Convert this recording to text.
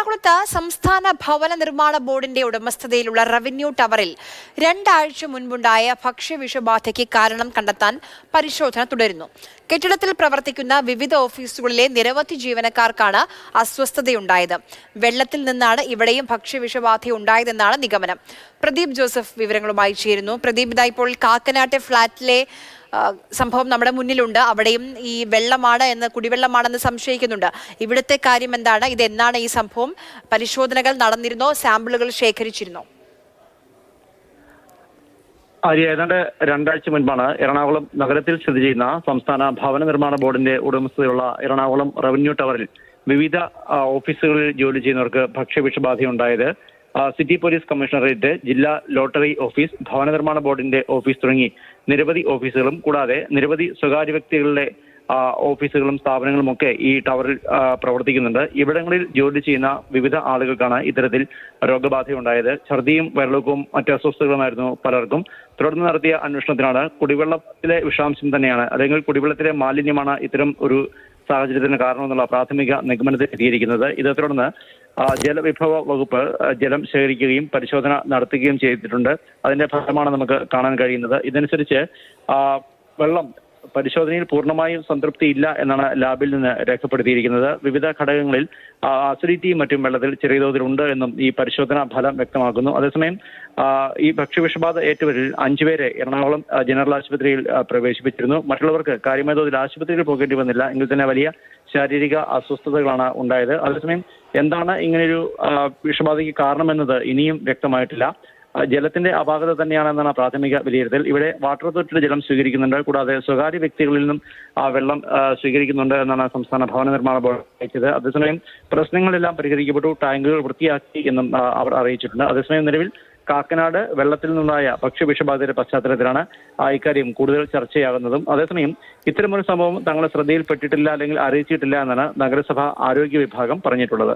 എറണാകുളത്ത് സംസ്ഥാന ഭവന നിർമ്മാണ ബോർഡിന്റെ ഉടമസ്ഥതയിലുള്ള റവന്യൂ ടവറിൽ 2 ആഴ്ച മുൻപുണ്ടായ ഭക്ഷ്യവിഷബാധയ്ക്ക് കാരണം കണ്ടെത്താൻ പരിശോധന തുടരുന്നു. കെട്ടിടത്തിൽ പ്രവർത്തിക്കുന്ന വിവിധ ഓഫീസുകളിലെ നിരവധി ജീവനക്കാർക്കാണ് അസ്വസ്ഥതയുണ്ടായത്. വെള്ളത്തിൽ നിന്നാണ് ഇവിടെയും ഭക്ഷ്യവിഷബാധയുണ്ടായതെന്നാണ് നിഗമനം. പ്രദീപ് ജോസഫ് വിവരങ്ങളുമായി ചേരുന്നു. പ്രദീപ്, ഇതാ ഇപ്പോൾ കാക്കനാട്ടെ ഫ്ളാറ്റിലെ സംഭവം നമ്മുടെ മുന്നിലുണ്ട്. അവിടെയും ഈ വെള്ളമാണ് എന്ന് കുടിവെള്ളമാണെന്ന് സംശയിക്കുന്നുണ്ട്. ഇവിടുത്തെ കാര്യം എന്താണ്? ഇതെന്നാണ് ഈ സംഭവം? പരിശോധനകൾ നടന്നിരുന്നോ? സാമ്പിളുകൾ ശേഖരിച്ചിരുന്നോ? ഏതാണ്ട് 2 ആഴ്ച മുൻപാണ് എറണാകുളം നഗരത്തിൽ സ്ഥിതി ചെയ്യുന്ന സംസ്ഥാന ഭവന നിർമ്മാണ ബോർഡിന്റെ ഉടമസ്ഥതയുള്ള എറണാകുളം റവന്യൂ ടവറിൽ വിവിധ ഓഫീസുകളിൽ ജോലി ചെയ്യുന്നവർക്ക് ഭക്ഷ്യവിഷബാധയുണ്ടായത്. സിറ്റി പോലീസ് കമ്മീഷണറേറ്റ്, ജില്ലാ ലോട്ടറി ഓഫീസ്, ഭവന നിർമ്മാണ ബോർഡിന്റെ ഓഫീസ് തുടങ്ങി നിരവധി ഓഫീസുകളും കൂടാതെ നിരവധി സ്വകാര്യ വ്യക്തികളുടെ ഓഫീസുകളും സ്ഥാപനങ്ങളും ഒക്കെ ഈ ടവറിൽ പ്രവർത്തിക്കുന്നുണ്ട്. ഇവിടങ്ങളിൽ ജോലി ചെയ്യുന്ന വിവിധ ആളുകൾക്കാണ് ഇത്തരത്തിൽ രോഗബാധയുണ്ടായത്. ഛർദിയും വയറിളക്കവും മറ്റ് അസ്വസ്ഥതകളുമായിരുന്നു പലർക്കും. തുടർന്ന് നടത്തിയ അന്വേഷണത്തിലാണ് കുടിവെള്ളത്തിലെ വിഷാംശം തന്നെയാണ്, അല്ലെങ്കിൽ കുടിവെള്ളത്തിലെ മാലിന്യമാണ് ഇത്തരം ഒരു സാഹചര്യത്തിന് കാരണമെന്നുള്ള പ്രാഥമിക നിഗമനത്തിൽ എത്തിയിരിക്കുന്നത്. ഇതേ തുടർന്ന് ജലവിഭവ വകുപ്പ് ജലം ശേഖരിക്കുകയും പരിശോധന നടത്തുകയും ചെയ്തിട്ടുണ്ട്. അതിന്റെ ഫലമാണ് നമുക്ക് കാണാൻ കഴിയുന്നത്. ഇതനുസരിച്ച് വെള്ളം പരിശോധനയിൽ പൂർണ്ണമായും സംതൃപ്തിയില്ല എന്നാണ് ലാബിൽ നിന്ന് രേഖപ്പെടുത്തിയിരിക്കുന്നത്. വിവിധ ഘടകങ്ങളിൽ അസിഡിറ്റിയും മറ്റും വെള്ളത്തിൽ ചെറിയ തോതിലുണ്ട് എന്നും ഈ പരിശോധനാ ഫലം വ്യക്തമാക്കുന്നു. അതേസമയം ഈ ഭക്ഷ്യവിഷബാധ ഏറ്റവരിൽ 5 പേരെ എറണാകുളം ജനറൽ ആശുപത്രിയിൽ പ്രവേശിപ്പിച്ചിരുന്നു. മറ്റുള്ളവർക്ക് കാര്യമായ തോതിൽ ആശുപത്രിയിൽ പോകേണ്ടി വന്നില്ല. എങ്കിൽ തന്നെ വലിയ ശാരീരിക അസ്വസ്ഥതകളാണ് ഉണ്ടായത്. അതേസമയം എന്താണ് ഇങ്ങനെയൊരു വിഷബാധയ്ക്ക് കാരണമെന്നത് ഇനിയും വ്യക്തമായിട്ടില്ല. ജലത്തിന്റെ അപാകത തന്നെയാണെന്നാണ് പ്രാഥമിക വിലയിരുത്തൽ. ഇവിടെ വാട്ടർ അതോറിറ്റിയുടെ ജലം സ്വീകരിക്കുന്നുണ്ട്, കൂടാതെ സ്വകാര്യ വ്യക്തികളിൽ നിന്നും വെള്ളം സ്വീകരിക്കുന്നുണ്ട് എന്നാണ് സംസ്ഥാന ഭവന നിർമ്മാണ ബോർഡ് അറിയിച്ചത്. അതേസമയം പ്രശ്നങ്ങളെല്ലാം പരിഹരിക്കപ്പെട്ടു, ടാങ്കുകൾ വൃത്തിയാക്കി എന്നും അവർ അറിയിച്ചിട്ടുണ്ട്. അതേസമയം നിലവിൽ കാക്കനാട് വെള്ളത്തിൽ നിന്നുണ്ടായ ഭക്ഷ്യവിഷബാധയുടെ പശ്ചാത്തലത്തിലാണ് ഇക്കാര്യം കൂടുതൽ ചർച്ചയാകുന്നതും. അതേസമയം ഇത്തരമൊരു സംഭവം തങ്ങളുടെ ശ്രദ്ധയിൽപ്പെട്ടിട്ടില്ല അല്ലെങ്കിൽ അറിയിച്ചിട്ടില്ല എന്നാണ് നഗരസഭ ആരോഗ്യ വിഭാഗം പറഞ്ഞിട്ടുള്ളത്.